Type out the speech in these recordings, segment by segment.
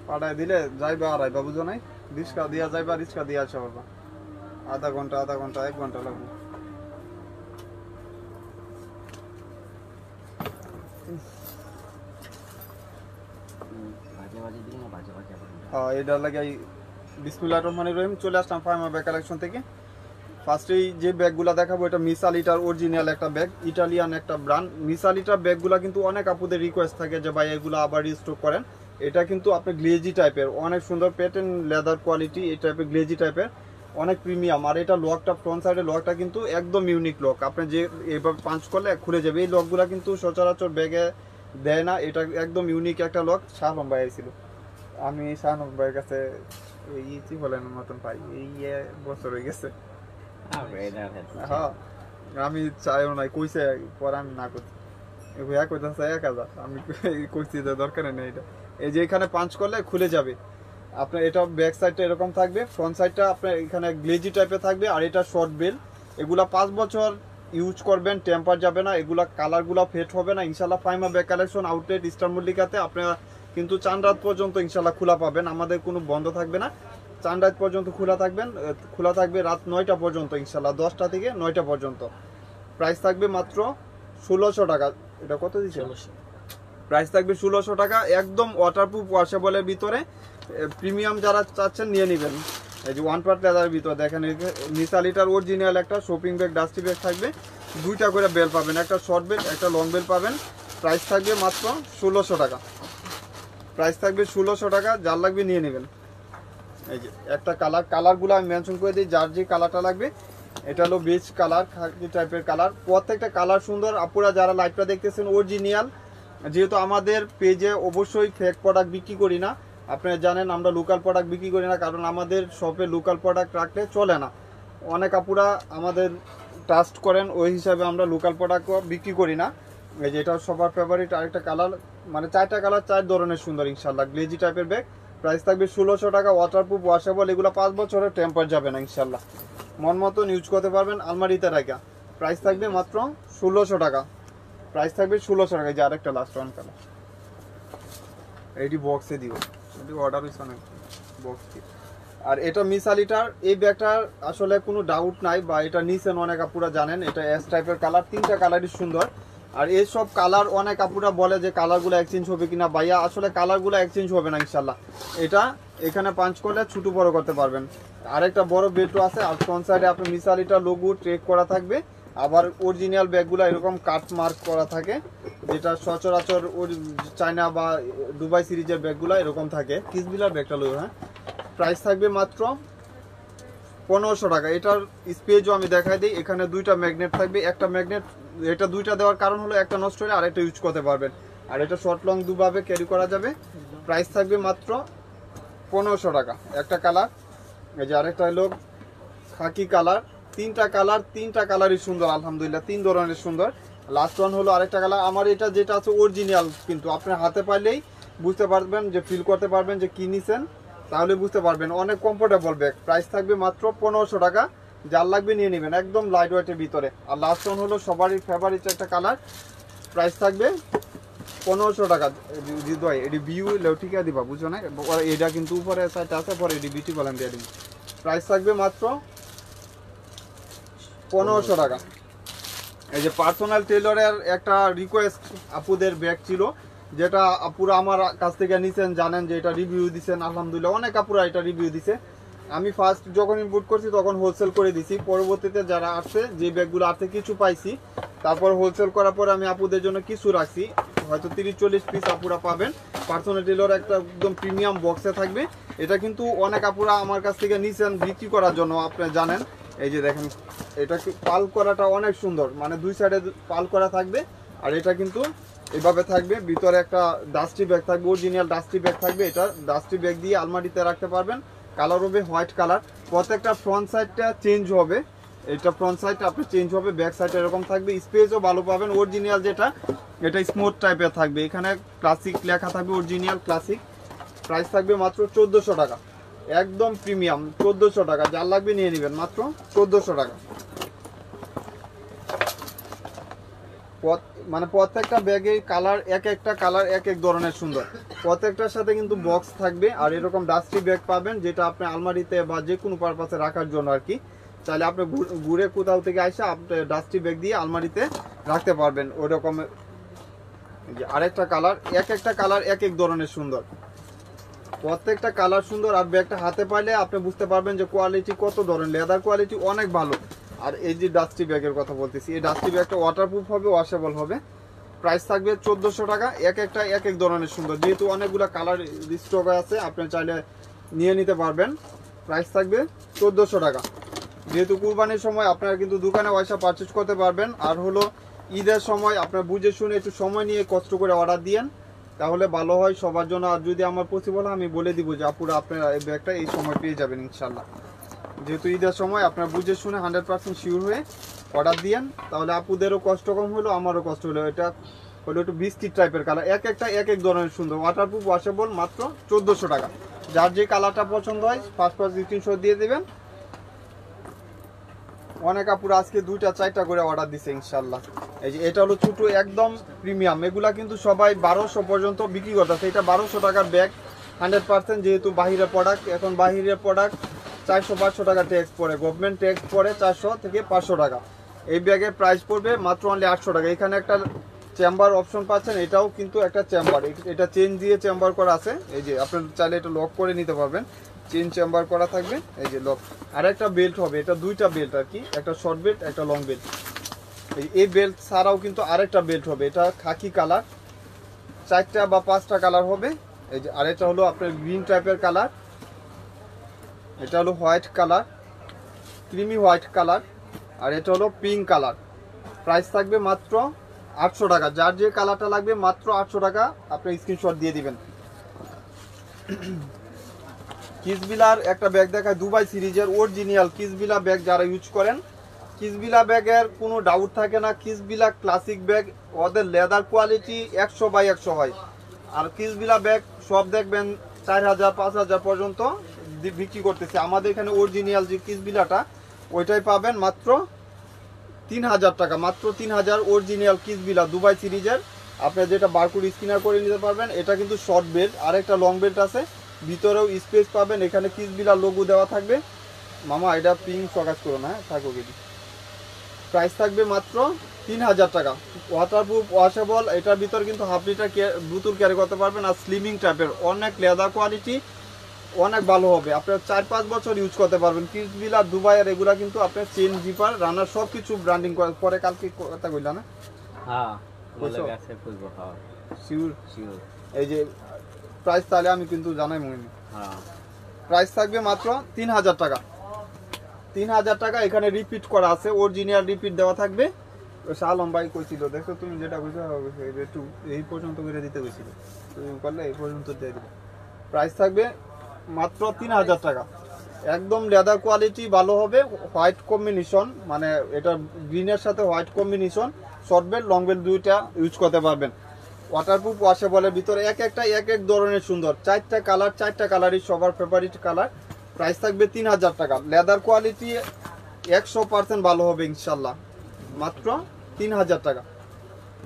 পাঠায় দিলে যাইবা আর আইবা, বুঝো নাই? রিক্সা দিয়া যাইবা, রিক্সা দিয়া আসা পারবা। আধা ঘন্টা 1 ঘন্টা লাগবে। হ্যাঁ, এটার লাগে বিসমিল্লাহির রহমানির রহিম। চলে আসলাম ফাইমা ব্যাগ কালেকশন থেকে। ফার্স্টেই যে ব্যাগগুলো দেখাবো, এটা মিস আলিটার অরিজিনাল একটা ব্যাগ, ইটালিয়ান একটা ব্র্যান্ড। মিস আলিটার ব্যাগগুলো কিন্তু অনেক আপুদের রিকোয়েস্ট থাকে যে ভাই এগুলো আবার রিস্টক করেন। এটা কিন্তু আপনি গ্লেজি টাইপের, অনেক সুন্দর প্যাটার্ন, লেদার কোয়ালিটি, এই টাইপের গ্লেজি টাইপের, অনেক প্রিমিয়াম। আর এটা লকটা, ফ্রন্ট সাইডের লকটা কিন্তু একদম ইউনিক লক। আপনি যে এভাবে পাঞ্চ করলে খুলে যাবে। এই লকগুলো কিন্তু সচরাচর ব্যাগে দেয় না, এটা একদম ইউনিক একটা লক। শাহনম ভাই ছিল, আমি শাহনম ভাইয়ের কাছে এই কি বলেন মতন পাই, এই বছর হয়ে গেছে। হ্যাঁ, আমি চাইও নাই, কইছে পরে আমি না করছি। ভাইয়া কইতেছে 1000, আমি কইছি যে দরকার নেই। এটা এই যে এখানে পাঞ্চ করলে খুলে যাবে আপনার। এটা ব্যাক সাইডটা এরকম থাকবে, ফ্রন্ট সাইডটা আপনার এখানে গ্লেজি টাইপের থাকবে। আর এটা শর্ট বেল, এগুলা 5 বছর ইউজ করবেন, টেম্পার যাবে না, এগুলা কালারগুলো ফেড হবে না ইনশাল্লাহ। ফাইমা ব্যাগ কালেকশন আউটলেট ইস্টার মল্লিকাতে আপনারা কিন্তু চান রাত পর্যন্ত ইনশাল্লাহ খোলা পাবেন, আমাদের কোনো বন্ধ থাকবে না। চান রাত পর্যন্ত খোলা থাকবে রাত 9টা পর্যন্ত ইনশাল্লাহ, 10টা থেকে 9টা পর্যন্ত। প্রাইস থাকবে মাত্র 1600 টাকা। এটা কত দিচ্ছে? প্রাইস থাকবে 1600 টাকা, একদম ওয়াটারপ্রুফ, ওয়াশেবলের ভিতরে। প্রিমিয়াম যারা চাচ্ছেন নিয়ে নেবেন। এই যে 1 পার্ট লেদারের ভিতরে দেখেন, নিসা লিটার অরিজিনাল একটা শপিং ব্যাগ, ডাস্টি ব্যাগ থাকবে। 2টা করে বেল পাবেন, একটা শর্ট বেল, একটা লং বেল পাবেন। প্রাইস থাকবে মাত্র 1600 টাকা। প্রাইস থাকবে 1600 টাকা, যার লাগবে নিয়ে নেবেন। এই যে একটা কালারগুলো আমি মেনশন করে দিই, যার যে কালারটা লাগবে। এটা হলো বেজ কালার, খাকি টাইপের কালার। প্রত্যেকটা কালার সুন্দর। আপুরা যারা লাইভটা দেখতেছেন অরিজিনাল, যেহেতু আমাদের পেজে অবশ্যই ফেক প্রোডাক্ট বিক্রি করি না, আপনারা জানেন আমরা লোকাল প্রোডাক্ট বিক্রি করি না, কারণ আমাদের শপে লোকাল প্রোডাক্ট রাখলে চলে না। অনেক আপুরা আমাদের ট্রাস্ট করেন, ওই হিসাবে আমরা লোকাল প্রোডাক্টও বিক্রি করি না। এই যে এটা সবার ফেভারিট আরেকটা কালার, মানে 4টা কালার 4 ধরনের সুন্দর ইনশাল্লাহ, গ্লেজি টাইপের ব্যাগ। প্রাইস থাকবে 1600 টাকা, ওয়াটারপ্রুফ, ওয়াশেবল, এগুলো 5 বছরের টেম্পার যাবে না ইনশাল্লাহ, মন মতন ইউজ করতে পারবেন আলমারিতে রাখা। প্রাইস থাকবে মাত্র 1600 টাকা। প্রাইস থাকবে 1600 টাকা। যে আরেকটা লাস্ট ওয়ান কালার, এইটি বক্সে দিব, এটি অর্ডার হয়েছে অনেক বক্স। আর এটা মিস আলিটার এই ব্যাগটার আসলে কোনো ডাউট নাই, বা এটা নিছেন অনেক আপুরা জানেন। এটা এস টাইপের কালার, 3টা কালারই সুন্দর। আর এইসব কালার অনেক আপুরা বলে যে কালারগুলো এক্সচেঞ্জ হবে কিনা, ভাইয়া আসলে কালারগুলো এক্সচেঞ্জ হবে না ইনশাল্লাহ। এটা এখানে পাঞ্চ করলে ছোটো বড় করতে পারবেন। আরেকটা বড় বেল্টও আছে। আর ফ্রন্ট সাইডে আপনার মিস আলিটার লোগো ট্রেক করা থাকবে। আবার অরিজিনাল ব্যাগগুলো এরকম কাট মার্ক করা থাকে, যেটা সচরাচর চায়না বা দুবাই সিরিজের ব্যাগগুলো এরকম থাকে। কিসবিলার ব্যাগটা লোক, হ্যাঁ। প্রাইস থাকবে মাত্র 1500 টাকা। এটার স্পেজও আমি দেখাই দিই, এখানে 2টা ম্যাগনেট থাকবে। একটা ম্যাগনেট, এটা 2টা দেওয়ার কারণ হলো একটা নষ্ট হলে আরেকটা ইউজ করতে পারবেন। আর এটা শর্ট লং দুভাবে ক্যারি করা যাবে। প্রাইস থাকবে মাত্র 1500 টাকা। একটা কালার, এই যে আরেকটা হলো খাকি কালার। 3টা কালারই সুন্দর আলহামদুলিল্লাহ, 3 ধরনের সুন্দর। লাস্ট ওয়ান হলো আরেকটা কালার। আমার এটা যেটা আছে অরিজিনাল, কিন্তু আপনার হাতে পাইলেই বুঝতে পারবেন, যে ফিল করতে পারবেন যে কি নিছেন, তাহলে বুঝতে পারবেন। অনেক কমফোর্টেবল ব্যাগ। প্রাইস থাকবে মাত্র 1500 টাকা, যার লাগবে নিয়ে নেবেন, একদম লাইট ওয়েটের ভিতরে। আর লাস্ট ওয়ান হলো সবারই ফেভারিট একটা কালার। প্রাইস থাকবে 1500 টাকা। ভাই এটি বিউ লেউটিকা দিবা, বুঝছো না? এটা কিন্তু উপরে সাইড আছে, পরে এটি বিউটি বলেন দিয়ে দিন। প্রাইস থাকবে মাত্র 1500 টাকা। এই যে পার্সোনাল টেলরের একটা রিকোয়েস্ট আপুদের ব্যাগ ছিল, যেটা আপুরা আমার কাছ থেকে নিছেন, জানেন যে এটা রিভিউ দিছেন আলহামদুলিল্লাহ, অনেক আপুরা এটা রিভিউ দিছে। আমি ফার্স্ট যখন ইম্পোর্ট করছি তখন হোলসেল করে দিছি, পরবর্তীতে যারা আসছে যে ব্যাগগুলো আসছে কিছু পাইছি, তারপর হোলসেল করার পর আমি আপুদের জন্য কিছু রাখছি, হয়তো 30-40 পিস আপুরা পাবেন। পার্সোনাল টেলর একটা একদম প্রিমিয়াম বক্সে থাকবে। এটা কিন্তু অনেক আপুরা আমার কাছ থেকে নিছেন বিক্রি করার জন্য, আপনি জানেন। এই যে দেখেন, এটা পাল করাটা অনেক সুন্দর, মানে 2 সাইডে পাল করা থাকবে। আর এটা কিন্তু এভাবে থাকবে, ভিতরে একটা ডাস্টি ব্যাগ থাকবে, অরিজিনাল ডাস্টি ব্যাগ থাকবে। এটা ডাস্টি ব্যাগ দিয়ে আলমারিতে রাখতে পারবেন। কালার হবে হোয়াইট কালার। প্রত্যেকটা ফ্রন্ট সাইডটা চেঞ্জ হবে, এটা ফ্রন্ট সাইডটা আপনি চেঞ্জ হবে, ব্যাক সাইডটা এরকম থাকবে। স্পেসও ভালো পাবেন। অরিজিনাল যেটা, এটা স্মুথ টাইপের থাকবে, এখানে ক্লাসিক লেখা থাকবে, অরিজিনাল ক্লাসিক। প্রাইস থাকবে মাত্র 1400 টাকা, একদম প্রিমিয়াম 1400 টাকা। যার লাগবে নিয়ে নেবেন, মাত্র 1400 টাকা। মানে প্রত্যেকটা ব্যাগের কালার একটা কালার এক ধরনের সুন্দর, প্রত্যেকটার সাথে কিন্তু বক্স থাকবে। আর এরকম ডাস্টি ব্যাগ পাবেন যেটা আপনি আলমারিতে বা যে কোনো পারপাসে রাখার জন্য আর কি। চাইলে আপনি ঘুরে কোথাও থেকে আসে আপনি ডাস্টি ব্যাগ দিয়ে আলমারিতে রাখতে পারবেন ওই রকম। আরেকটা কালার একটা কালার এক ধরনের সুন্দর, প্রত্যেকটা কালার সুন্দর। আর ব্যাগটা হাতে পাইলে আপনি বুঝতে পারবেন যে কোয়ালিটি কত ধরনের, লেদার কোয়ালিটি অনেক ভালো। আর এই যে ডাস্টি ব্যাগের কথা বলতেছি, এই ডাস্টি ব্যাগটা ওয়াটারপ্রুফ হবে, ওয়াশেবল হবে। প্রাইস থাকবে 1400 টাকা। একটা এক ধরনের সুন্দর, যেহেতু অনেকগুলো কালার স্টক আছে আপনি চাইলে নিয়ে নিতে পারবেন। প্রাইস থাকবে 1400 টাকা। যেহেতু কুরবানির সময় আপনারা কিন্তু দোকানে পয়সা পারচেজ করতে পারবেন। আর হলো ঈদের সময় আপনার বুঝে শুনে একটু সময় নিয়ে কষ্ট করে অর্ডার দিয়েন, তাহলে ভালো হয় সবার জন্য। আর যদি আমার পসিবল হয় আমি বলে দিব যে আপুরা আপনারা এই ব্যাগটা এই সময় পেয়ে যাবেন ইনশাল্লাহ। যেহেতু ঈদের সময় আপনার বুঝে শুনে 100% শিওর হয়ে অর্ডার দিয়েন, তাহলে আপুদেরও কষ্ট কম হলো, আমারও কষ্ট হলো। এটা হলো একটু বিস্কিট টাইপের কালার, একটা এক ধরনের সুন্দর, ওয়াটারপ্রুফ, ওয়াশেবল, মাত্র 1400 টাকা। যার যে কালারটা পছন্দ হয় ফার্স্ট স্ক্রিনশট দিয়ে দেবেন। অনেক আপুরা আজকে 2টা 4টা করে অর্ডার দিছে ইনশাল্লাহ। এই যে এটা হলো ছোট একদম প্রিমিয়াম, এগুলা কিন্তু সবাই 1200 পর্যন্ত বিক্রি করতেছে। এটা 1200 টাকার ব্যাগ 100%, যেহেতু বাহিরের প্রোডাক্ট। এখন বাহিরের প্রোডাক্ট 400-500 টাকা ট্যাক্স পড়ে, গভর্নমেন্ট ট্যাক্স পড়ে 400 থেকে 500 টাকা। এই ব্যাগের প্রাইস পড়বে মাত্র অনলি 800 টাকা। এখানে একটা চেম্বার অপশন পাচ্ছেন, এটাও কিন্তু একটা চেম্বার, এটা চেন দিয়ে চেম্বার করা আছে। এই যে আপনি চাইলে এটা লক করে নিতে পারবেন, চেন চেম্বার করা থাকবে। এই যে লক। আর একটা বেল্ট হবে, এটা 2টা বেল্ট আর কি, একটা শর্ট বেল্ট একটা লং বেল্ট। এই বেল্ট ছাড়াও কিন্তু আরেকটা বেল্ট হবে, এটা খাকি কালার, 4টা বা 5টা কালার হবে। এই যে আরেকটা হলো আপনার গ্রিন টাইপের কালার, এটা হলো white colour, creamy white colour, আর এটা হলো পিঙ্ক কালার। প্রাইস থাকবে মাত্র 800 টাকা। যার যে কালারটা লাগবে মাত্র 800 টাকা, আপনি স্ক্রিনশট দিয়ে দিবেন। কিসবিলার একটা ব্যাগ দেখায়, দুবাই সিরিজের অরিজিনাল কিসবিলা ব্যাগ যারা ইউজ করেন, কিসবিলা ব্যাগের কোনো ডাউট থাকে না। কিসবিলা ক্লাসিক ব্যাগ, ওদের লেদার কোয়ালিটি 100/100 হয়। আর কিসবিলা ব্যাগ সব দেখবেন 4000-5000 পর্যন্ত বিক্রি করতেছে। আমাদের এখানে অরিজিনাল যে কিসবিলাটা ওইটাই পাবেন মাত্র 3000 টাকা, মাত্র 3000। অরিজিনাল কিসবিলা দুবাই সিরিজের, আপনার যেটা বারকোড স্ক্যানার করে নিতে পারবেন। এটা কিন্তু শর্ট বেল্ট, আর একটা লং বেল্ট আছে, ভিতরেও স্পেস পাবেন। এখানে কিসবিলা লোগো দেওয়া থাকবে। মামা এটা পিঙ্ক প্রকাশ করো না, থাকো কিন্তু। প্রাইস থাকবে মাত্র 3000 টাকা। ওয়াটারপ্রুফ, ওয়াশেবল, এটার ভিতর কিন্তু হাফ লিটার বোতল ক্যারি করতে পারবেন। আর স্লিমিং টাইপের, অনেক লেদার কোয়ালিটি অনেক ভালো হবে, আপনার 4-5 বছর ইউজ করতে পারবেন। কিসবিলা দুবাইয়ের এগুলা কিন্তু আপনার চেন, জিপার, রানার সব কিছু ব্র্যান্ডিং করে। পরে কালকে কথা কইলা না? হ্যাঁ বলে গেছে কইবো। হ্যাঁ শিওর শিওর। এই যে প্রাইস তাহলে আমি কিন্তু জানাই মনে। হ্যাঁ প্রাইস থাকবে মাত্র 3000 টাকা। 3000 টাকা। এখানে রিপিট করা আছে, অরিজিনাল রিপিট দেওয়া থাকবে। শালম ভাই কইছিল, দেখো তুমি যেটা কইছো একটু এই পর্যন্ত করে দিতে কইছিল, তুমি করলে এই পর্যন্ত দিয়ে দিবে। প্রাইস থাকবে মাত্র 3000 টাকা। একদম লেদার কোয়ালিটি ভালো হবে, হোয়াইট কম্বিনেশন, মানে এটা গ্রিনের সাথে white combination. Short belt, long belt 2টা ইউজ করতে পারবেন। ওয়াটারপ্রুফ, ওয়াশেবলের ভিতরে একটা এক ধরনের সুন্দর, 4টা কালার, 4টা কালারই সবার ফেভারিট কালার। প্রাইস থাকবে 3000 টাকা। লেদার কোয়ালিটি 100% ভালো হবে ইনশাল্লাহ, মাত্র 3000 টাকা।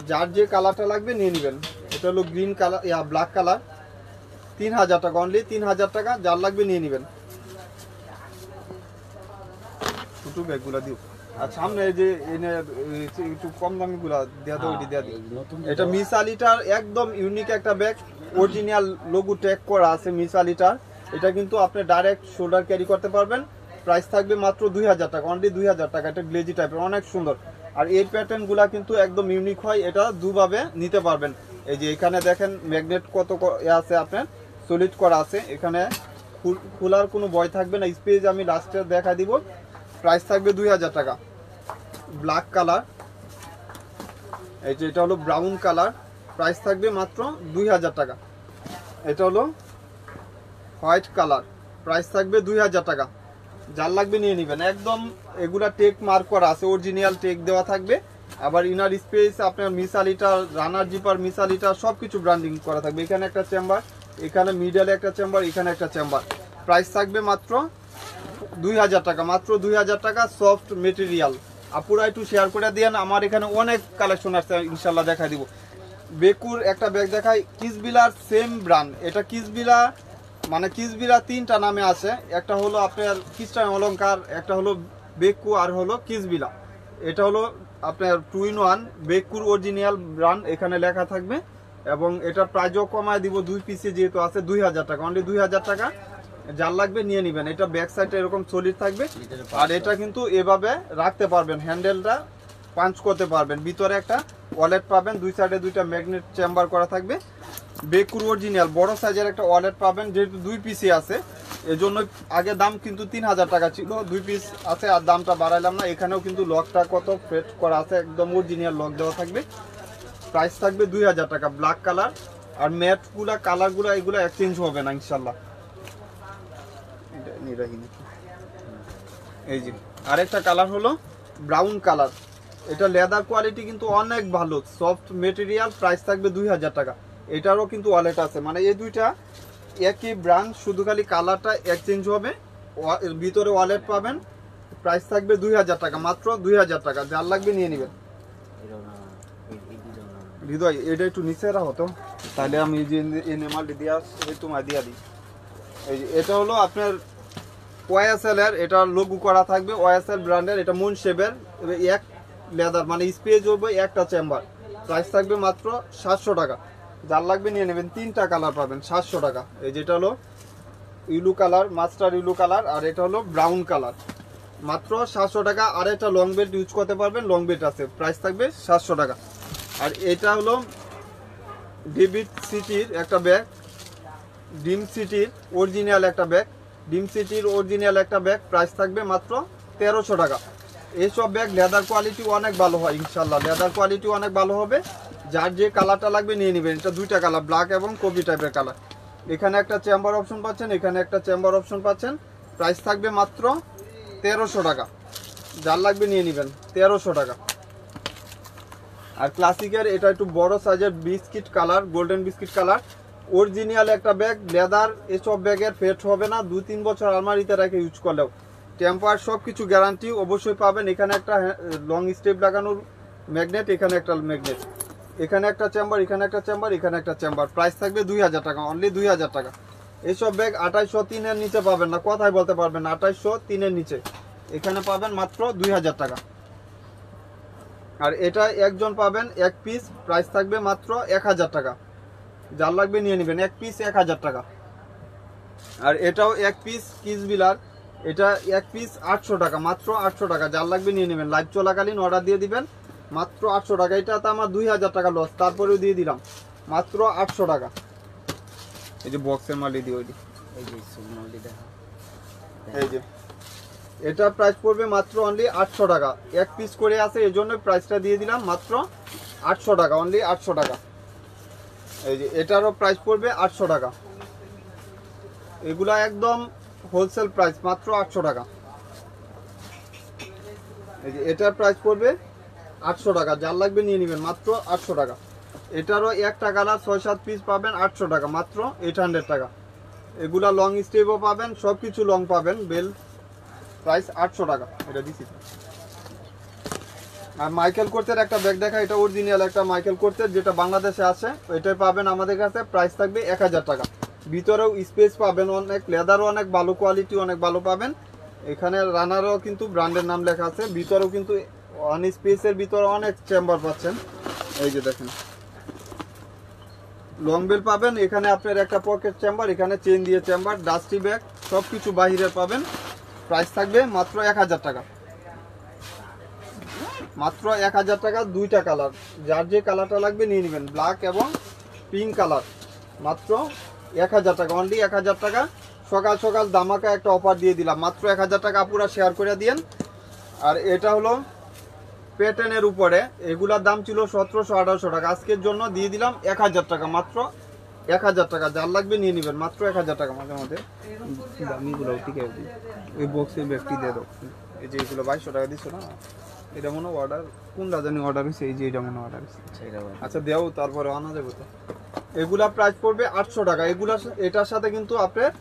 যার যে কালারটা লাগবে নিয়ে নেবেন। এটা হলো গ্রিন কালার, ব্ল্যাক কালার, 3000 টাকা অনলি, 3000 টাকা। যার লাগবে নিয়ে নেবেন। ছোট ব্যাগগুলা দিও। আর সামনে এই যে একটু কম দামি গুলা দেয়া দাও, দেয়া দিই। এটা মিস আলিটার একদম ইউনিক একটা ব্যাগ, অরিজিনাল লোগো ট্যাগ করা আছে মিস আলিটার। এটা কিন্তু আপনি ডাইরেক্ট শোল্ডার ক্যারি করতে পারবেন। প্রাইস থাকবে মাত্র 2000 টাকা, অনলি 2000 টাকা। এটা গ্লেজি টাইপের, অনেক সুন্দর। আর এই প্যাটার্ন গুলা কিন্তু একদম ইউনিক হয়, এটা দুভাবে নিতে পারবেন। এই যে এখানে দেখেন ম্যাগনেট কত আছে, আপনার সলিড করা আছে। এখানে খোলার কোনো ভয় থাকবে না। স্পেস আমি লাস্টে দেখা দিব। প্রাইস থাকবে 2000 টাকা। ব্ল্যাক কালার, এই যে এটা হলো ব্রাউন কালার। প্রাইস থাকবে মাত্র 2000 টাকা। এটা হলো হোয়াইট কালার, প্রাইস থাকবে 2000 টাকা। যার লাগবে নিয়ে নেবেন। একদম এগুলা টেক মার্ক করা আছে, অরিজিনাল টেক দেওয়া থাকবে। আবার ইনার স্পেস আপনার মিসালিটার, রানার জিপার, মিসালিটার সব কিছু ব্র্যান্ডিং করা থাকবে। এখানে একটা চেম্বার, এখানে মিডলে একটা চেম্বার, এখানে একটা চেম্বার। প্রাইস থাকবে মাত্র 2000 টাকা, মাত্র 2000 টাকা। সফট মেটেরিয়াল, আপুরা একটু শেয়ার করে দিয়েন, আমার এখানে অনেক কালেকশন আছে ইনশাল্লাহ দেখাই দিব। বেকুর একটা ব্যাগ দেখাই, কিসবিলার সেম ব্র্যান্ড, এটা কিসবিলা মানে কিসবিলা 3টা নামে আছে, একটা হলো আপনার খ্রিস্টান অলংকার, একটা হলো বেকু, আর হলো কিসবিলা। এটা হলো আপনার 2 in 1 বেকুর অরিজিনাল ব্র্যান্ড এখানে লেখা থাকবে, এবং এটার প্রাইসও কমায় দিব 2 পিসে যেহেতু আছে 2000 টাকা, অনলি 2000 টাকা। যার লাগবে নিয়ে নেবেন। এটা ব্যাক সাইডে এরকম সলিড থাকবে, আর এটা কিন্তু এভাবে রাখতে পারবেন, হ্যান্ডেলটা পাঞ্চ করতে পারবেন। ভিতরে একটা ওয়ালেট পাবেন, দুই সাইডে দুইটা ম্যাগনেট চেম্বার করা থাকবে। বেকুর অরিজিনাল বড় সাইজের একটা ওয়ালেট পাবেন, যেহেতু 2 পিসই আছে এজন্য আগে দাম কিন্তু 3000 টাকা ছিল, 2 পিস আছে আর দামটা বাড়াইলাম না। এখানেও কিন্তু লকটা কত ফ্রেট করা আছে, একদম অরিজিনাল লক দেওয়া থাকবে। প্রাইস থাকবে 2000 টাকা। ব্ল্যাক কালার আর ম্যাটগুলা কালারগুলো এগুলো এক্সচেঞ্জ হবে না ইনশাল্লাহ। এই যে আরেকটা কালার হলো ব্রাউন কালার, এটা লেদার কোয়ালিটি কিন্তু অনেক ভালো, সফট মেটেরিয়াল। প্রাইস থাকবে 2000 টাকা। এটারও কিন্তু ওয়ালেট আছে, মানে এই দুইটা একই ব্র্যান্ড, শুধু খালি কালারটা এক্সচেঞ্জ হবে। ভিতরে ওয়ালেট পাবেন। প্রাইস থাকবে 2000 টাকা, মাত্র 2000 টাকা। যার লাগবে নিয়ে নেবেন। হৃদয় এটা একটু নিচে রাখো তো, তাহলে আমি যে নেমালটি দিয়া তোমায় দিয়া দিই। এই যে এটা হলো আপনার ওয়াইএসএল এর, এটা লোগো করা থাকবে ওয়াইএসএল ব্র্যান্ডের, এটা মুন শেপের, এক লেদার মানে স্পেস হবে একটা চেম্বার। প্রাইস থাকবে মাত্র 700 টাকা। যার লাগবে নিয়ে নেবেন। 3টা কালার পাবেন 700 টাকা। এই যেটা হলো yellow colour, mustard yellow colour, আর এটা হলো ব্রাউন কালার, মাত্র 700 টাকা। আর এটা লং বেল্ট ইউজ করতে পারবেন, লং বেল্ট আছে, প্রাইস থাকবে 700 টাকা। আর এটা হলো ডেভিড সিটির একটা ব্যাগ, ডিম সিটির অরিজিনাল একটা ব্যাগ, ডিম সিটির অরিজিনাল একটা ব্যাগ, প্রাইস থাকবে মাত্র 1300 টাকা। এইসব ব্যাগ লেদার কোয়ালিটি অনেক ভালো হয় ইনশাল্লাহ, লেদার কোয়ালিটি অনেক ভালো হবে। যার যে কালারটা লাগবে নিয়ে নেবেন। এটা 2টা কালার, ব্ল্যাক এবং কফি টাইপের কালার। এখানে একটা চেম্বার অপশন পাচ্ছেন, এখানে একটা চেম্বার অপশন পাচ্ছেন। প্রাইস থাকবে মাত্র 1300 টাকা। যার লাগবে নিয়ে নেবেন, 1300 টাকা। আর ক্লাসিকের এটা একটু বড় সাইজের biscuit colour, golden biscuit colour, original একটা ব্যাগ, লেদার। এসব ব্যাগের ফেট হবে না, 2-3 বছর আলমারিতে রেখে ইউজ করলেও। টেম্পার সব কিছু গ্যারান্টি অবশ্যই পাবেন। এখানে একটা লং স্টেপ লাগানোর ম্যাগনেট, এখানে একটা ম্যাগনেট, এখানে একটা চেম্বার, এখানে একটা চেম্বার, এখানে একটা চেম্বার। প্রাইস থাকবে 2000 টাকা, অনলি 2000 টাকা। এইসব ব্যাগ 2803 এর নিচে পাবেন না, কথাই বলতে পারবেন না, 2803 এর নিচে এখানে পাবেন মাত্র 2000 টাকা। আর এটা একজন পাবেন 1 পিস, প্রাইস থাকবে মাত্র 1000 টাকা। যার লাগবে নিয়ে নেবেন, 1 পিস 1000 টাকা। আর এটাও 1 পিস কিসবিলার, এটা 1 পিস 800 টাকা, মাত্র 800 টাকা। যার লাগবে নিয়ে নেবেন। লাইভ চলাকালীন অর্ডার দিয়ে দিবেন, মাত্র 800 টাকা। এটা তো আমার 2000 টাকা লস, তারপরেও দিয়ে দিলাম মাত্র 800 টাকা। এই যে বক্সের মালি দিয়ে ওইটি, এই যে এটা প্রাইস পড়বে মাত্র অনলি 800 টাকা। 1 পিস করে আছে, এই জন্য প্রাইসটা দিয়ে দিলাম মাত্র 800 টাকা, অনলি 800 টাকা। এই যে এটারও প্রাইস পড়বে 800 টাকা। এগুলা একদম হোলসেল প্রাইস, মাত্র 800 টাকা। এই যে এটার প্রাইস পড়বে 800 টাকা। যার লাগবে নিয়ে নেবেন, মাত্র 800 টাকা। এটারও একটা কালার 6-7 পিস পাবেন 800 টাকা, মাত্র 800 টাকা। এগুলা লং স্টেপও পাবেন, সব কিছু লং পাবেন। বেল প্রাইস 800 টাকা। এটা দিছি। আর মাইকেল কোর্সের একটা ব্যাগ দেখা, এটা অরিজিনাল একটা মাইকেল কোর্সের, যেটা বাংলাদেশে আছে, এটাই পাবেন আমাদের কাছে। প্রাইস থাকবে 1000 টাকা। ভিতরেও স্পেস পাবেন অনেক, লেদারও অনেক ভালো কোয়ালিটি, অনেক ভালো পাবেন। এখানে রানারও কিন্তু ব্র্যান্ডের নাম লেখা আছে। ভিতরেও কিন্তু অন স্পেসের ভিতরে অনেক চেম্বার পাচ্ছেন। এই যে দেখেন লং বেল পাবেন, এখানে আপনার একটা পকেট চেম্বার, এখানে চেন দিয়ে চেম্বার, ডাস্টি ব্যাগ, সব কিছু বাহিরের পাবেন। প্রাইস থাকবে মাত্র 1000 টাকা, মাত্র 1000 টাকা। 2টা কালার, যার যে কালারটা লাগবে নিয়ে নেবেন, ব্ল্যাক এবং পিঙ্ক কালার, মাত্র 1000 টাকা, অনলি 1000 টাকা। সকাল সকাল দামাকা একটা অফার দিয়ে দিলাম, মাত্র 1000 টাকা। পুরো শেয়ার করে দিয়েন। আর এটা হলো প্যাটার্নের উপরে, এগুলার দাম ছিল 1700-1800 টাকা, আজকের জন্য দিয়ে দিলাম 1000 টাকা, মাত্র 1000 টাকা। যার লাগবে নিয়ে নেবেন, মাত্র 1000 টাকা। মাঝে মাঝে দামিগুলো ঠিক আছে, ওই বক্সের ব্যাগটি দিয়ে দাও। এই যে এগুলো 2200 টাকা দিচ্ছ না, এটা মনে অর্ডার কোনটা জানি অর্ডার হয়েছে, এই যে এটা মনে অর্ডার হয়েছে। আচ্ছা দেও, তারপরে আনা যাবে তো। এগুলা প্রাইস পড়বে 800 টাকা। এগুলা এটার সাথে কিন্তু আপনার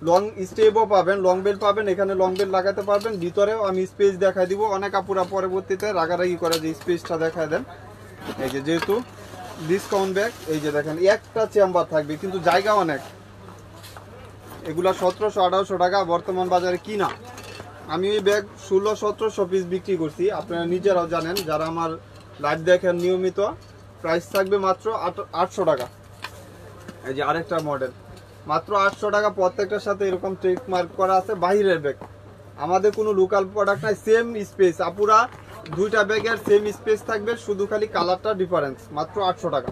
লং স্টেপও পাবেন, লং বেল্ট পাবেন, এখানে লং বেল্ট লাগাতে পারবেন। ভিতরেও আমি স্পেস দেখাই দিব, অনেক আপুরা পরবর্তীতে রাগারাগি করে যে স্পেসটা দেখায় দেন। এই যে যেহেতু ডিসকাউন্ট ব্যাগ, এই যে দেখেন একটা চেম্বার থাকবে কিন্তু জায়গা অনেক। এগুলা 1700-1800 টাকা বর্তমান বাজারে কিনা। আমি এই ব্যাগ 1600-1700 পিস বিক্রি করছি, আপনারা নিজেরাও জানেন যারা আমার লাইভ দেখেন নিয়মিত। প্রাইস থাকবে মাত্র 800 টাকা। এই যে আরেকটা মডেল, মাত্র 800 টাকা। প্রত্যেকটার সাথে এরকম ট্রেক মার্ক করা আছে, বাহিরের ব্যাগ, আমাদের কোনো লোকাল প্রোডাক্ট নাই। সেম স্পেস, আপুরা দুইটা ব্যাগের সেম স্পেস থাকবে, শুধু খালি কালারটা ডিফারেন্স। মাত্র 800 টাকা।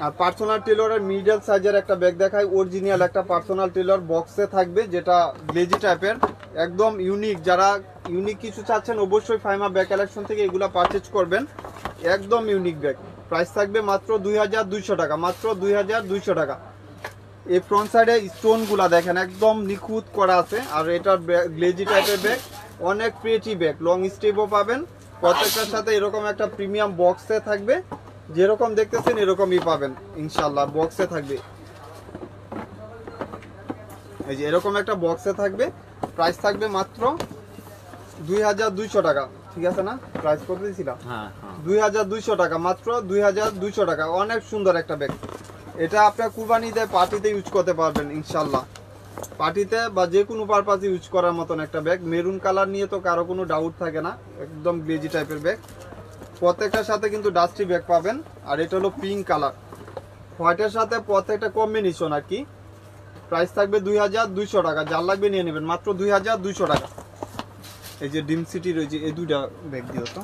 আর পার্সোনাল টেলরের মিডল সাইজের একটা ব্যাগ দেখাই, অরিজিনাল একটা পার্সোনাল টেলর বক্সে থাকবে, যেটা গ্লেজি টাইপের, একদম ইউনিক। যারা ইউনিক কিছু চাচ্ছেন অবশ্যই ফাইমা ব্যাগ কালেকশন থেকে এগুলা পারচেজ করবেন, একদম ইউনিক ব্যাগ। প্রাইস থাকবে মাত্র 2200 টাকা, মাত্র 2200 টাকা। এই ফ্রন্ট সাইডে স্টোনগুলা দেখেন একদম নিখুঁত করা আছে। আর এটা গ্লেজি টাইপের ব্যাগ, অনেক প্রিটি ব্যাগ, লং স্টেপও পাবেন। প্রত্যেকটার সাথে এরকম একটা প্রিমিয়াম বক্সে থাকবে, যেরকম দেখতেছেন এরকমই পাবেন ইনশাল্লাহ, বক্সে থাকবে। এই যে এরকম একটা বক্সে থাকবে। প্রাইস থাকবে মাত্র 2200 টাকা। ঠিক আছে না? প্রাইস কত দিয়েছিলাম? 2200 টাকা, মাত্র 2200 টাকা। অনেক সুন্দর একটা ব্যাগ। এটা আপনার কুরবানিতে পার্টিতে ইউজ করতে পারবেন ইনশাল্লাহ, পার্টিতে বা যে কোনো পারপাসে ইউজ করার মতন একটা ব্যাগ। মেরুন কালার নিয়ে তো কারো কোনো ডাউট থাকে না, একদম গ্লেজি টাইপের ব্যাগ। প্রত্যেকটার সাথে কিন্তু ডাস্টি ব্যাগ পাবেন। আর এটা হলো পিঙ্ক কালার, হোয়াইটের সাথে প্রত্যেকটা কম্বিনেশন আর কি। প্রাইস থাকবে 2200 টাকা। যার লাগবে নিয়ে নেবেন, মাত্র 2200 টাকা। এই যে ডিম সিটি রয়েছে, এই দুইটা ব্যাগ দিও তো।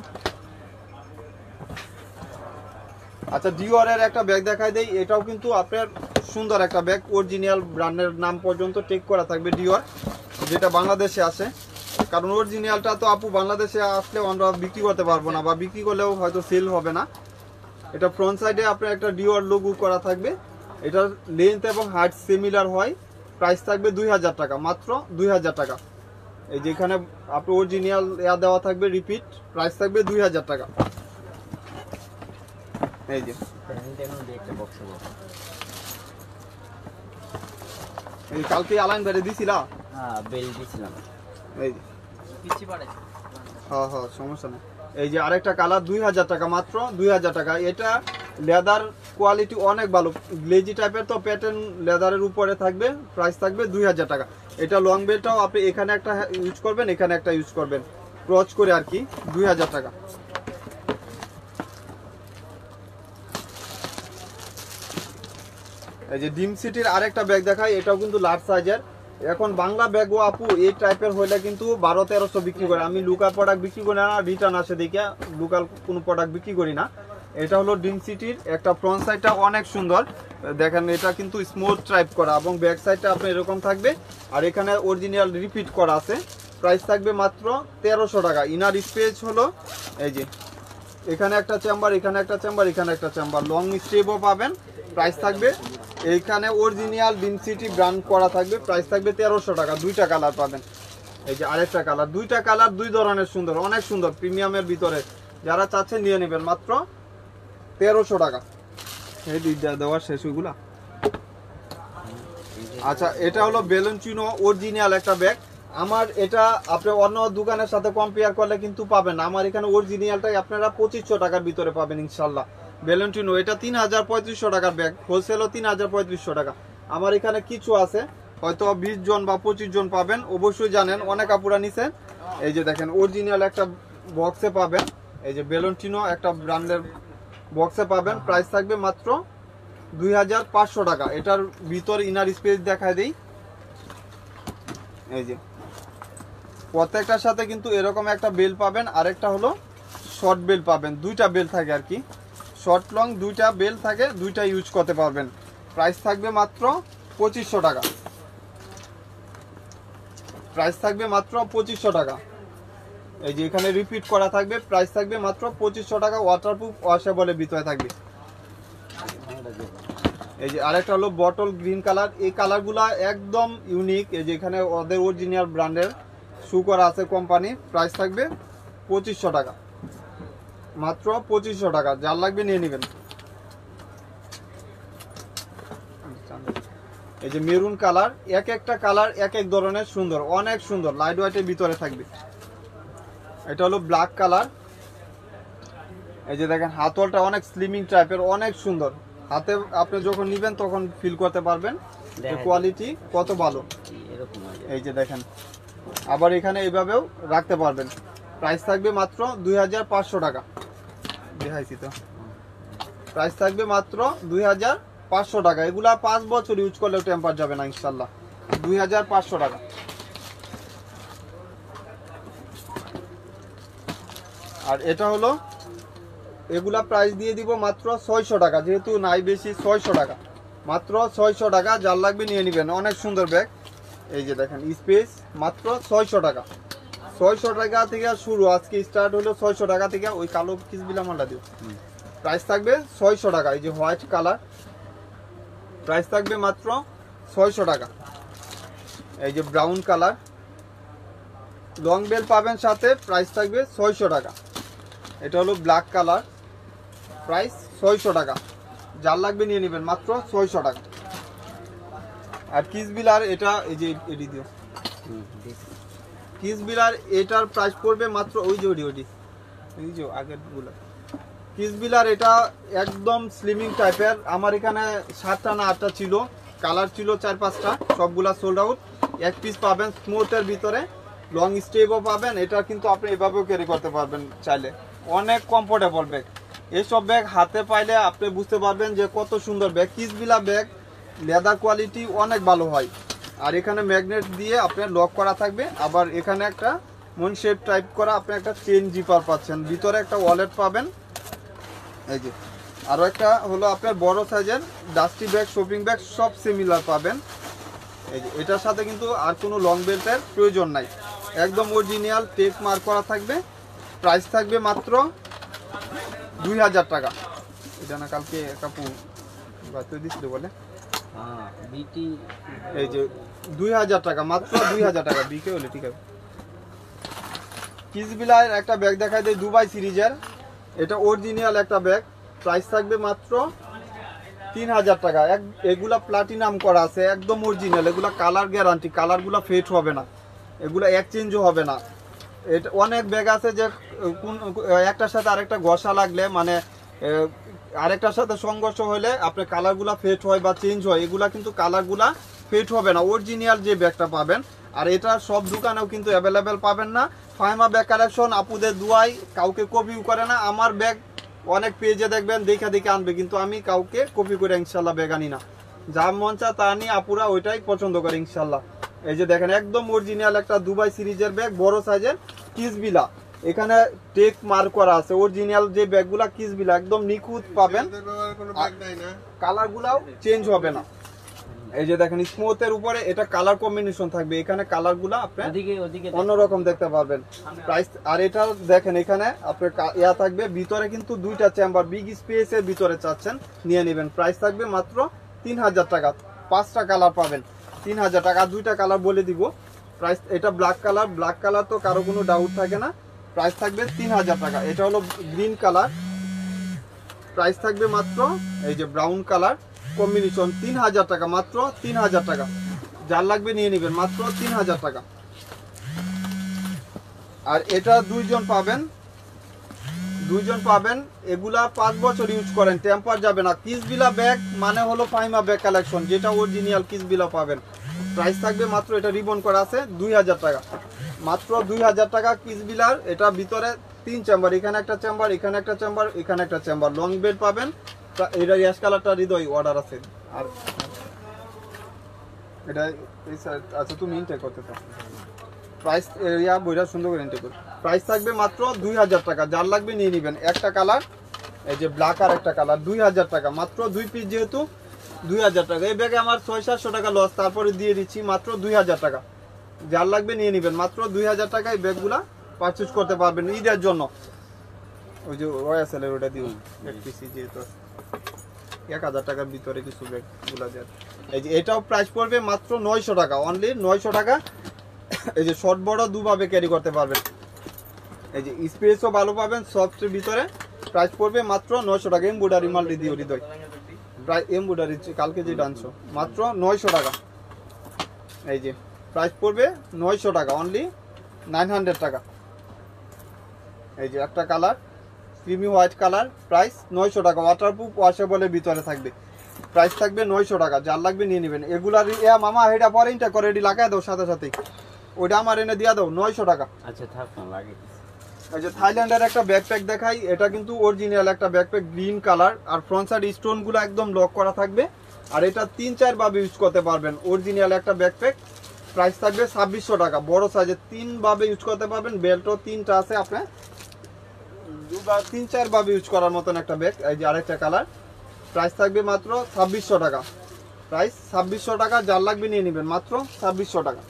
আচ্ছা, ডিওরের একটা ব্যাগ দেখাই দেই। এটাও কিন্তু আপনার সুন্দর একটা ব্যাগ, অরিজিনাল ব্র্যান্ডের নাম পর্যন্ত টেক করা থাকবে ডিওর, যেটা বাংলাদেশে আসে। কারণ অরিজিনালটা তো আপু বাংলাদেশে আসলে আমরা বিক্রি করতে পারবো না, বা বিক্রি করলেও হয়তো সেল হবে না। এটা ফ্রন্ট সাইডে আপনার একটা ডিওর লোগো করা থাকবে। এটার লেন্থ এবং হাইট সিমিলার হয়। প্রাইস থাকবে 2000 টাকা, মাত্র 2000 টাকা। এই যেখানে আপনার অরিজিনাল দেওয়া থাকবে রিপিট, প্রাইস থাকবে 2000 টাকা। এই যে এই কালকে আলাইন বাইরে দিছিলা? বেল দিছিলাম। এই যে হ্যাঁ হ্যাঁ, সমস্যা নেই। এই যে আরেকটা কালার, 2000 টাকা, মাত্র 2000 টাকা। এটা লেদার কোয়ালিটি অনেক ভালো, গ্লেজি টাইপের তো, প্যাটার্ন লেদারের উপরে থাকবে। প্রাইস থাকবে 2000 টাকা। এটা লং বেলটাও আপনি এখানে একটা ইউজ করবেন, এখানে একটা ইউজ করবেন, ক্রচ করে আর কি। 2000 টাকা। এই যে ডিম সিটির আরেকটা ব্যাগ দেখাই, এটাও কিন্তু লার্জ সাইজের। এখন বাংলা ব্যাগও আপু এই টাইপের হইলে কিন্তু 1200-1300 বিক্রি করে। আমি লোকাল প্রোডাক্ট বিক্রি করি না, রিটার্ন আসে দেখে লোকাল কোনো প্রোডাক্ট বিক্রি করি না। এটা হলো ডিম সিটির একটা ফ্রন্ট সাইডটা অনেক সুন্দর দেখেন, এটা কিন্তু স্মুথ টাইপ করা, এবং ব্যাক সাইডটা আপনার এরকম থাকবে। আর এখানে অরিজিনাল রিপিট করা আছে। প্রাইস থাকবে মাত্র 1300 টাকা। ইনার স্পেস হলো এই যে এখানে একটা চেম্বার, এখানে একটা চেম্বার, এখানে একটা চেম্বার, লং স্টেপও পাবেন। প্রাইস থাকবে এইখানে অরিজিনাল ডিম সিটি ব্র্যান্ড করা থাকবে। প্রাইস থাকবে 1300 টাকা। দুইটা কালার পাবেন। এই যে আরেকটা কালার, দুইটা কালার দুই ধরনের সুন্দর, অনেক সুন্দর, প্রিমিয়ামের ভিতরে। যারা চাচ্ছেন নিয়ে নেবেন, মাত্র 1300 টাকা। এই দুইটা দেওয়ার শেষ ওইগুলা। আচ্ছা, এটা হলো বেলুনচিনো অরিজিনাল একটা ব্যাগ। আমার এটা আপনি অন্য দোকানের সাথে কম্পেয়ার করলে কিন্তু পাবেন না। আমার এখানে অরিজিনালটাই আপনারা 2500 টাকার ভিতরে পাবেন ইনশাল্লাহ। বেলুনচিনো এটা 3500 টাকার ব্যাগ, হোলসেলও 3500 টাকা। আমার এখানে কিছু আছে, হয়তো 20 জন বা 25 জন পাবেন। অবশ্যই জানেন অনেক আপুরা নিছেন। এই যে দেখেন অরিজিনাল একটা বক্সে পাবেন। এই যে বেলুনচিনো একটা ব্র্যান্ডের বক্সে পাবেন। প্রাইস থাকবে মাত্র 2500 টাকা। এটার ভিতর ইনার স্পেস দেখায় দেই। এই যে প্রত্যেকটার সাথে কিন্তু এরকম একটা বেল পাবেন, আরেকটা হলো শর্ট বেল পাবেন। দুইটা বেল থাকে আর কি, শর্ট লং দুইটা বেল থাকে, দুইটা ইউজ করতে পারবেন। প্রাইস থাকবে মাত্র 2500 টাকা। প্রাইস থাকবে মাত্র 2500 টাকা। এই যে এখানে রিপিট করা থাকবে। প্রাইস থাকবে মাত্র 2500 টাকা। ওয়াটারপ্রুফ, ওয়াশেবলের ভিতরে থাকবে। এই যে আরেকটা হলো বটল গ্রিন কালার। এই কালারগুলা একদম ইউনিক। এই যে এখানে ওদের অরিজিনাল ব্র্যান্ডের শু করা আছে কোম্পানি। প্রাইস থাকবে 2500 টাকা, মাত্র 2500 টাকা। যার লাগবে নিয়ে নেবেন। এই যে মেরুন কালার, এক একটা কালার এক এক ধরনের সুন্দর, অনেক সুন্দর, লাইট ওয়েটের ভিতরে থাকবে। এটা হলো ব্ল্যাক কালার। এই যে দেখেন হাতলটা অনেক স্লিমিং টাইপের, অনেক সুন্দর। হাতে আপনি যখন নেবেন তখন ফিল করতে পারবেন যে কোয়ালিটি কত ভালো। এরকম এই যে দেখেন, আবার এখানে এইভাবেও রাখতে পারবেন। প্রাইস থাকবে মাত্র 2500 টাকা। দেখাইছি তো, প্রাইস থাকবে মাত্র 2500 টাকা। এগুলা 5 বছর ইউজ করলেও টেম্পার যাবে না ইনশাল্লাহ। 2500 টাকা। আর এটা হলো, এগুলা প্রাইস দিয়ে দিব মাত্র 600 টাকা, যেহেতু নাই বেশি 600 টাকা, মাত্র 600 টাকা। যার লাগবে নিয়ে নেবেন, অনেক সুন্দর ব্যাগ। এই যে দেখেন স্পেস, মাত্র 600 টাকা। 600 টাকা থেকে শুরু, আজকে স্টার্ট হলো 600 টাকা থেকে। ওই কালো কিসবিলা মালটা দিও। প্রাইস থাকবে 600 টাকা। এই যে হোয়াইট কালার, প্রাইস থাকবে মাত্র 600 টাকা। এই যে ব্রাউন কালার, লং বেল পাবেন সাথে, প্রাইস থাকবে 600 টাকা। এটা হলো ব্ল্যাক কালার, প্রাইস 600 টাকা। যার লাগবে নিয়ে নেবেন, মাত্র 600 টাকা। আর কিসবিলার এটা, এই যে এডি দিও, কিসবিলার এটার প্রাইস পড়বে মাত্র, ওই যে ওডি এই যে আগের গুলো কিসবিলার, এটা একদম স্লিমিং টাইপের। আমার এখানে 7টা না 8টা ছিল, কালার ছিল 4-5টা, সবগুলা সোল্ড আউট। এক পিস পাবেন স্মুথের ভিতরে, লং স্টেপও পাবেন। এটা কিন্তু আপনি এভাবেও ক্যারি করতে পারবেন চাইলে, অনেক কমফোর্টেবল ব্যাগ। এইসব ব্যাগ হাতে পাইলে আপনি বুঝতে পারবেন যে কত সুন্দর ব্যাগ। কিসবিলা ব্যাগ লেদার কোয়ালিটি অনেক ভালো হয়। আর এখানে ম্যাগনেট দিয়ে আপনার লক করা থাকবে। আবার এখানে একটা মন শেপ টাইপ করা আপনি একটা চেন জিপার পাচ্ছেন, ভিতরে একটা ওয়ালেট পাবেন। এই যে আরও একটা হলো আপনার বড় সাইজের ডাস্টি ব্যাগ, শপিং ব্যাগ, সব সিমিলার পাবেন। এই যে এটার সাথে কিন্তু আর কোনো লং বেল্টের প্রয়োজন নাই, একদম অরিজিনাল টেপ মার্ক করা থাকবে। প্রাইস থাকবে মাত্র 2000 টাকা। এটা না কালকে কাপু বাতিয়ে দিছিল বলে, বিটি। এই যে 2000 টাকা, মাত্র 2000 টাকা। বিকে হলে ঠিক আছে। কিসবিলার একটা ব্যাগ দেখাই দেয়, দুবাই সিরিজের। এটা অরিজিনাল একটা ব্যাগ, প্রাইস থাকবে মাত্র 3000 টাকা। এগুলা প্লাটিনাম করা আছে, একদম অরিজিনাল। এগুলা কালার গ্যারান্টি, কালারগুলা ফেড হবে না, এগুলা এক্সচেঞ্জও হবে না। এটা অনেক ব্যাগ আছে যে কোন একটার সাথে আরেকটা ঘষা লাগলে, মানে আরেকটার সাথে সংঘর্ষ হলে আপনার কালারগুলা ফেড হয় বা চেঞ্জ হয়। এগুলা কিন্তু কালারগুলা ফেড হবে না, অরিজিনাল যে ব্যাগটা পাবেন। আর এটা সব দোকানেও কিন্তু অ্যাভেলেবেল পাবেন না। ফাইমা ব্যাগ কালেকশন আপুদের দুয়াই, কাউকে কপিও করে না। আমার ব্যাগ অনেক পেজে দেখবেন দেখা দেখে আনবে, কিন্তু আমি কাউকে কপি করে ইনশাল্লাহ ব্যাগ আনি না। যা মন চা তা নিয়ে আপুরা ওইটাই পছন্দ করে ইনশাল্লাহ। এই যে দেখেন একদম অরিজিনাল একটা দুবাই সিরিজের ব্যাগ, বড় সাইজের কিসবিলা। এখানে টেক মার্ক করা আছে, অরিজিনাল যে ব্যাগগুলা কিসবিলা একদম নিখুঁত পাবেন, কালারগুলাও চেঞ্জ হবে না। এই যে দেখেন স্মুথের উপরে এটা কালার কম্বিনেশন থাকবে, এখানে কালারগুলা আপনি অন্যরকম দেখতে পারবেন। প্রাইস, আর এটা দেখেন এখানে আপনার ইয়া থাকবে ভিতরে, কিন্তু দুইটা চেম্বার, বিগ স্পেসের ভিতরে চাচ্ছেন নিয়ে নেবেন। প্রাইস থাকবে মাত্র 3000 টাকা। 5টা কালার পাবেন 3000 টাকা। দুইটা কালার বলে দিব প্রাইস। এটা ব্ল্যাক কালার, ব্ল্যাক কালার তো কারো কোনো ডাউট থাকে না। প্রাইস থাকবে 3000 টাকা। এটা হলো গ্রিন কালার, প্রাইস থাকবে মাত্র, এই যে ব্রাউন কালার কম্বিনেশন, 3000 টাকা, মাত্র 3000 টাকা। যার লাগবে নিয়ে নেবেন, মাত্র 3000 টাকা। আর এটা দুইজন পাবেন। এগুলা 5 বছর ইউজ করেন, টেম্পার যাবে না। কিসবিলা ব্যাগ মানে হলো ফাইমা ব্যাগ কালেকশন, যেটা অরিজিনাল কিসবিলা পাবেন। প্রাইস থাকবে মাত্র, এটা রিবন করা আছে, 2000 টাকা, মাত্র 2000 টাকা কিসবিলার। এটা ভিতরে 3 চেম্বার, এখানে একটা চেম্বার, এখানে একটা চেম্বার, এখানে একটা চেম্বার। লং বেড পাবেন। এটা অ্যাশ কালারটা হৃদয় অর্ডার আছে। আর এটা আচ্ছা তুমি ইনটেক করতে থাকো। প্রাইস এরিয়া বইটা সুন্দর করে ইনটেক করো। প্রাইস থাকবে মাত্র 2000 টাকা। যার লাগবে নিয়ে নেবেন। একটা কালার, এই যে ব্ল্যাক, আর একটা কালার, 2000 টাকা, মাত্র 2 পিস, যেহেতু 2000 টাকা। এই ব্যাগে আমার 600-700 টাকা লস, তারপরে দিয়ে দিচ্ছি মাত্র 2000 টাকা। যার লাগবে নিয়ে নেবেন, মাত্র 2000 টাকায় ব্যাগগুলা পারচেজ করতে পারবেন ঈদের জন্য। ওই যে ওয়াইএসএল এর ওটা দিও এক পিসি, যেহেতু 1000 টাকার ভিতরে কিছু ব্যাগগুলা দেয়। এই যে এটাও প্রাইস পড়বে মাত্র 900 টাকা, অনলি 900 টাকা। এই যে শর্ট বড় দুভাবে ক্যারি করতে পারবেন। এই যে স্পেসও ভালো পাবেন, সফটের ভিতরে। প্রাইস পড়বে মাত্র 900 টাকা। এমব্রয়ডারি মাল দিও হৃদয়। প্রায় এমব্রয়ডারি কালকে যেটা আনছো মাত্র 900 টাকা। এই যে প্রাইস পড়বে 900 টাকা, অনলি 900 টাকা। এই যে একটা colour creamy white colour, price 900 টাকা, ওয়াটারপ্রুফ ওয়াশেবলের ভিতরে থাকবে, প্রাইস থাকবে 900 টাকা। যার লাগবে নিয়ে নেবেন। এগুলার মামা এটা পরে ইনটা করে এটি লাগাই দাও সাথে সাথে, ওইটা আমার এনে দিয়া দাও 900 টাকা। আচ্ছা থাক না লাগে। এই যে থাইল্যান্ডের একটা ব্যাকপ্যাক দেখাই, এটা কিন্তু অরিজিনাল একটা ব্যাকপ্যাক, গ্রিন কালার, আর ফ্রন্ট সাইড স্টোনগুলো একদম লক করা থাকবে, আর এটা 3-4 ভাবে ইউজ করতে পারবেন। অরিজিনাল একটা ব্যাকপ্যাক, প্রাইস থাকবে 2600 টাকা। বড় সাইজে 3 ভাবে ইউজ করতে পারবেন, বেল্টও 3টা আছে, আপনি 3-4 ভাবে ইউজ করার মতন একটা ব্যাগ। এই যে আরেকটা কালার, প্রাইস থাকবে মাত্র 2600 টাকা। প্রাইস 2600 টাকা, যার লাগবে নিয়ে নেবেন, মাত্র 2600 টাকা।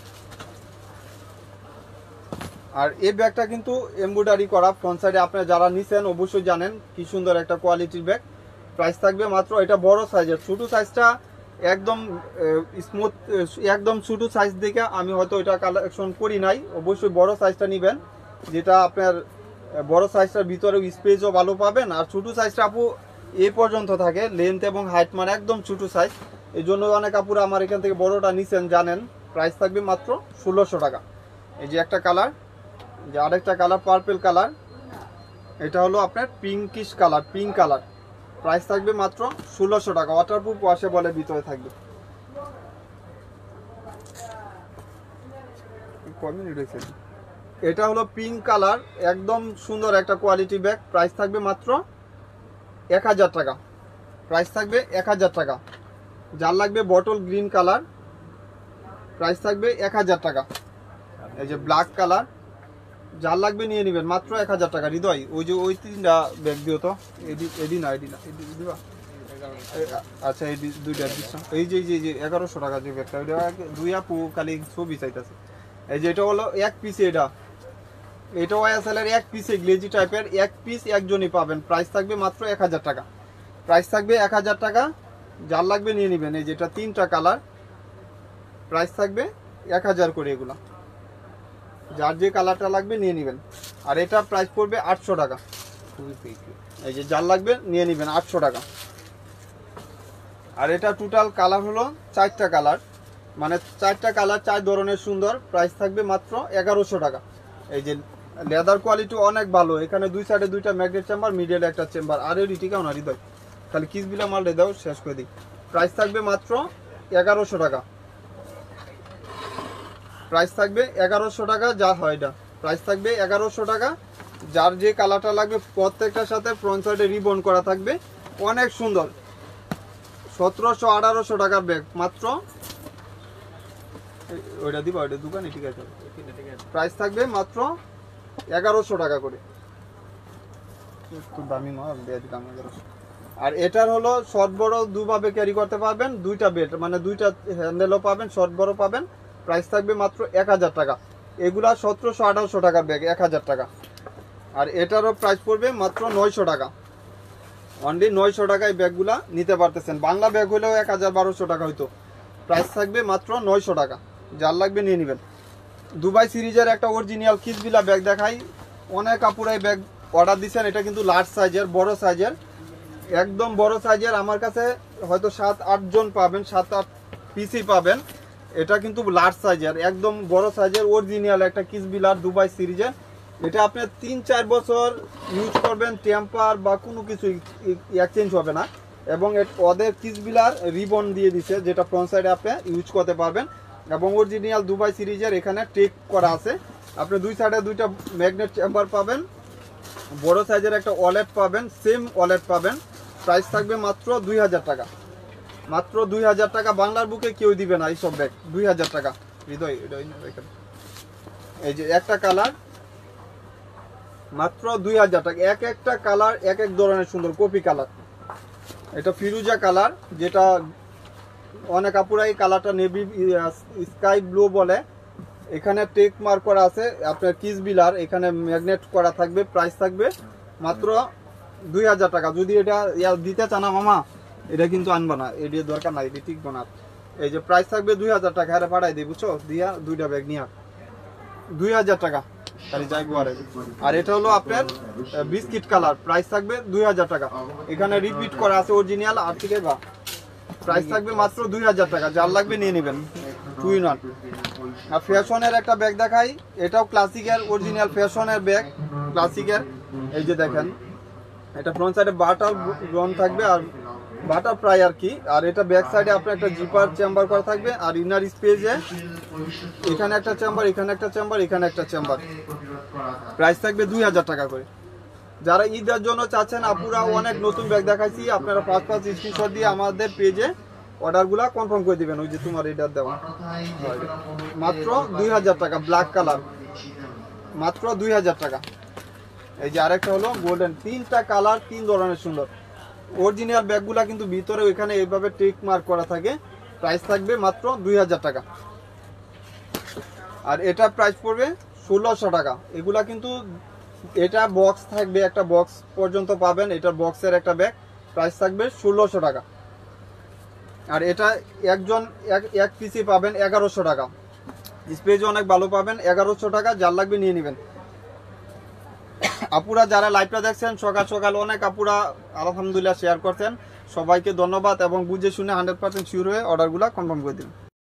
আর এই ব্যাগটা কিন্তু এমব্রয়ডারি করা, ফ্রন্ট সাইডে আপনারা যারা নিছেন অবশ্যই জানেন কি সুন্দর একটা কোয়ালিটির ব্যাগ। প্রাইস থাকবে মাত্র, এটা বড় সাইজের, ছোট সাইজটা একদম স্মুথ, একদম ছোট সাইজ দেখে আমি হয়তো এটা কালেকশন করি নাই। অবশ্যই বড় সাইজটা নেবেন, যেটা আপনার বড় সাইজটার ভিতরে স্পেসও ভালো পাবেন, আর ছোট সাইজটা আপু এই পর্যন্ত থাকে, লেন্থ এবং হাইট মানে একদম ছোট সাইজ। এই জন্য অনেক আপুরা আমার এখান থেকে বড়টা নিছেন জানেন। প্রাইস থাকবে মাত্র 1600 টাকা। এই যে একটা কালার, যে আরেকটা কালার পার্পল কালার, এটা হলো আপনার pinkish colour, pink colour, price থাকবে মাত্র 1600 টাকা। ওয়াটারপ্রুফ ওয়াশেবলের ভিতরে থাকবে। এটা হলো পিঙ্ক কালার, একদম সুন্দর একটা কোয়ালিটি ব্যাগ, প্রাইস থাকবে মাত্র 1000 টাকা। প্রাইস থাকবে 1000 টাকা। যার লাগবে বটল গ্রিন কালার, প্রাইস থাকবে 1000 টাকা। এই যে ব্ল্যাক কালার, যার লাগবে নিয়ে নেবেন, মাত্র 1000 টাকা। হৃদয় ওই যে ওই 3টা ব্যাগ দিও তো, এডি না দিবা। আচ্ছা এই দুইটা দিচ্ছ। এই যে 1100 টাকা যে ব্যাগটা, ওইটা দুই আপু খালি ছবি চাইতেছে। এই যে এটা হলো এক পিস, এটা ওয়াইএসএলের এক পিসে গ্লেজি টাইপের, এক পিস একজনই পাবেন। প্রাইস থাকবে মাত্র 1000 টাকা। প্রাইস থাকবে 1000 টাকা, যার লাগবে নিয়ে নেবেন। এই যেটা 3টা কালার, প্রাইস থাকবে 1000 করে। এগুলা যার যে কালারটা লাগবে নিয়ে নেবেন। আর এটা প্রাইস পড়বে 800 টাকা। এই যে যার লাগবে নিয়ে নেবেন, 800 টাকা। আর এটা টোটাল কালার হলো 4টা কালার, মানে 4টা কালার 4 ধরনের সুন্দর। প্রাইস থাকবে মাত্র 1100 টাকা। এই যে লেদার কোয়ালিটি অনেক ভালো, এখানে দুই সাইডে 2টা ম্যাগনেট চেম্বার, মিডলে একটা চেম্বার। আর এই টিকাও না হৃদয়, খালি কিস বিলা মাল দাও শেষ করে দিই। প্রাইস থাকবে মাত্র 1100 টাকা। প্রাইস থাকবে 1100 টাকা। যা হয় এটা প্রাইস থাকবে 1100 টাকা। যার যে কালারটা লাগবে, প্রত্যেকটার সাথে ফ্রন্ট সাইডে রিবন করা থাকবে, অনেক সুন্দর। 1700-1800 টাকার ব্যাগ মাত্র। ওইটা দিবা, ওইটা দোকানে, ঠিক আছে। প্রাইস থাকবে মাত্র 1100 টাকা করে। একটু দামি মাল দিয়ে দিলাম 1100। আর এটার হলো শর্ট বড় দুভাবে ক্যারি করতে পারবেন, 2টা বেল্ট মানে 2টা হ্যান্ডেলও পাবেন, শর্ট বড় পাবেন। প্রাইস থাকবে মাত্র 1000 টাকা। এগুলা 1700-1800 টাকার ব্যাগ, 1000 টাকা। আর এটারও প্রাইস পড়বে মাত্র 900 টাকা। অনলি 900 টাকায় ব্যাগগুলা নিতে পারতেছেন। বাংলা ব্যাগ হলেও 1000-1200 টাকা হইতো। প্রাইস থাকবে মাত্র 900 টাকা। যার লাগবে নিয়ে নেবেন। দুবাই সিরিজের একটা অরিজিনাল কিসবিলা ব্যাগ দেখাই, অনেক কাপড়াই ব্যাগ অর্ডার দিচ্ছেন। এটা কিন্তু লার্জ সাইজের, বড় সাইজের, একদম বড় সাইজের। আমার কাছে হয়তো 7-8 জন পাবেন, 7-8 পিসই পাবেন। এটা কিন্তু লার্জ সাইজের, একদম বড় সাইজের অরিজিনাল একটা কিসবিলার দুবাই সিরিজের। এটা আপনি 3-4 বছর ইউজ করবেন, টেম্পার বা কোনো কিছু এক্সচেঞ্জ হবে না। এবং ওদের কিসবিলার রিবন দিয়ে দিছে, যেটা ফ্রন্ট সাইডে আপনি ইউজ করতে পারবেন। এবং অরিজিনাল দুবাই সিরিজের এখানে টেক করা আছে। আপনি দুই সাইডে 2টা ম্যাগনেট চেম্বার পাবেন, বড় সাইজের একটা ওয়ালেট পাবেন, সেম ওয়ালেট পাবেন। প্রাইস থাকবে মাত্র 2000 টাকা। মাত্র 2000 টাকা। বাংলার বুকে কেউ দিবে না এইসব ব্যাগ, 2000 টাকা। হৃদয় এই যে একটা কালার, মাত্র 2000 টাকা। এক একটা কালার এক এক ধরনের সুন্দর, কপি কালার। এটা ফিরুজা কালার, যেটা অনেক আপুরাই কালারটা নেভি স্কাই ব্লু বলে। এখানে টেক মার্ক করা আছে আপনার কিসবিলার, এখানে ম্যাগনেট করা থাকবে। প্রাইস থাকবে মাত্র 2000 টাকা। যদি এটা দিতে চান মামা, এটা কিন্তু আনবা না, এটি দরকার নাই, এটি টিকবো না। এই যে প্রাইস থাকবে 2000 টাকা। আরে পাঠাই দিই, বুঝছো, দিয়া 2টা ব্যাগ নিয়ে 2000 টাকা খালি যাইবো। আর এটা হলো আপনার বিস্কিট কালার, প্রাইস থাকবে 2000 টাকা। এখানে রিপিট করা আছে অরিজিনাল। আর ঠিক আছে, প্রাইস থাকবে মাত্র 2000 টাকা, যার লাগবে নিয়ে নেবেন, 2 in 1। আর ফ্যাশনের একটা ব্যাগ দেখাই, এটাও ক্লাসিকের অরিজিনাল ফ্যাশনের ব্যাগ, ক্লাসিকের। এই যে দেখেন, এটা ফ্রন্ট সাইডে বাটার ব্রন থাকবে আর বাটার প্রায় আর কি। আর এটা ব্যাক সাইডে আপনার একটা জিপার চেম্বার করা থাকবে, আর ইনার স্পেসে এখানে একটা চেম্বার, এখানে একটা চেম্বার, এখানে একটা চেম্বার। প্রাইস থাকবে 2000 টাকা করে। যারা ঈদের জন্য চাচ্ছেন, আপুরা অনেক নতুন ব্যাগ দেখাইছি, আপনারা 5 স্ক্রিনশট দিয়ে আমাদের পেজে অর্ডারগুলা কনফার্ম করে দিবেন। ওই যে তোমার এটার দেওয়া মাত্র 2000 টাকা, ব্ল্যাক কালার, মাত্র 2000 টাকা। এই যে আরেকটা হলো গোল্ডেন, 3টা কালার, 3 ধরনের সুন্দর। অরিজিনাল ব্যাগগুলা কিন্তু ভিতরে ওইখানে এইভাবে টিক মার্ক করা থাকে। প্রাইস থাকবে মাত্র 2000 টাকা। আর এটা প্রাইস পড়বে 1600 টাকা। এগুলা কিন্তু এটা বক্স থাকবে, একটা বক্স পর্যন্ত পাবেন, এটা বক্সের একটা ব্যাগ। প্রাইস থাকবে 1600 টাকা। আর এটা একজন এক পিসে পাবেন 1100 টাকা। স্পেসও অনেক ভালো পাবেন, 1100 টাকা, যার লাগবে নিয়ে নেবেন। আপুরা যারা লাইভটা দেখছেন সকাল সকাল, অনেক আপুরা আলহামদুলিল্লাহ শেয়ার করছেন, সবাইকে ধন্যবাদ। এবং বুঝে শুনে 100% শিওর হয়ে অর্ডারগুলো কনফার্ম করে দিন।